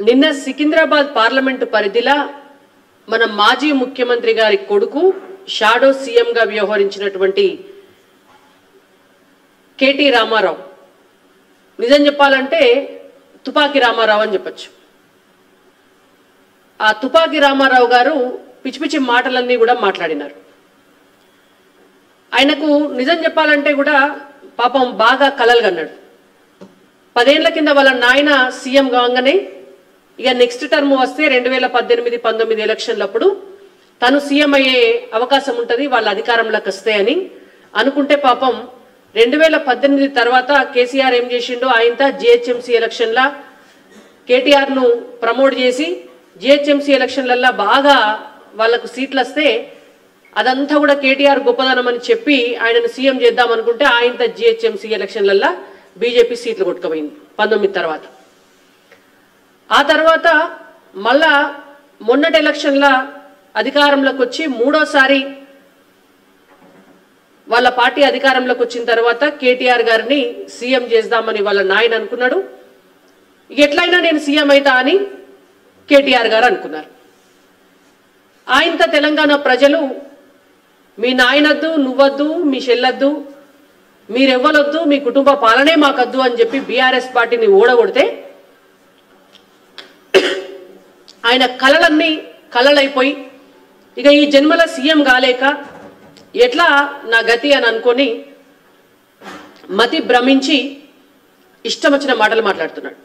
నిన్న సికింద్రాబాద్ పార్లమెంటు పరిధిలో మన మాజీ ముఖ్యమంత్రి గారి కొడుకు షాడో సీఎం గా వ్యవహరించినటువంటి కేటీ రామారావు, నిజం చెప్పాలంటే తుపాకి రామారావు అని చెప్పొచ్చు. ఆ తుపాకి రామారావు గారు పిచ్చి పిచ్చి మాటలన్నీ కూడా మాట్లాడినారు. ఆయనకు నిజం చెప్పాలంటే కూడా పాపం బాగా కలలు కన్నాడు. 10 ఏళ్ల కింద వాళ్ళ నాయన సీఎం కాగానే ఇక నెక్స్ట్ టర్మ్ వస్తే 2018-19 ఎలక్షన్లప్పుడు తను సీఎం అయ్యే అవకాశం ఉంటుంది, వాళ్ళ అధికారంలోకి వస్తే అని అనుకుంటే పాపం 2018 తర్వాత కేసీఆర్ ఏం చేసిండో ఆయనతో జిహెచ్ఎంసీ ఎలక్షన్ల కేటీఆర్ ను ప్రమోట్ చేసి జిహెచ్ఎంసీ ఎలక్షన్లల్లో బాగా వాళ్ళకు సీట్లు వస్తే అదంతా కూడా కేటీఆర్ గొప్పదనం అని చెప్పి ఆయనను సీఎం చేద్దాం అనుకుంటే ఆయనతో జిహెచ్ఎంసీ ఎలక్షన్లల్లో బీజేపీ సీట్లు కొట్టుకుపోయింది 19 తర్వాత. ఆ తర్వాత మళ్ళా మొన్నటి ఎలక్షన్ల అధికారంలోకి వచ్చి మూడోసారి వాళ్ళ పార్టీ అధికారంలోకి వచ్చిన తర్వాత కేటీఆర్ గారిని సీఎం చేద్దామని వాళ్ళ నాయన అనుకున్నాడు. ఎట్లయినా నేను సీఎం అవుతా అని కేటీఆర్ గారు అనుకున్నారు. ఆయనతో తెలంగాణ ప్రజలు మీ నాయనద్దు, నువ్వద్దు, మీ చెల్లద్దు, మీరెవ్వలొద్దు, మీ కుటుంబ పాలనే మాకద్దు అని చెప్పి బీఆర్ఎస్ పార్టీని ఓడగొడితే ఆయన కలలన్నీ కలలైపోయి ఇక ఈ జన్మల సీఎం కాలేక ఎట్లా నా గతి అని అనుకొని మతి భ్రమించి ఇష్టం వచ్చిన మాటలు మాట్లాడుతున్నాడు.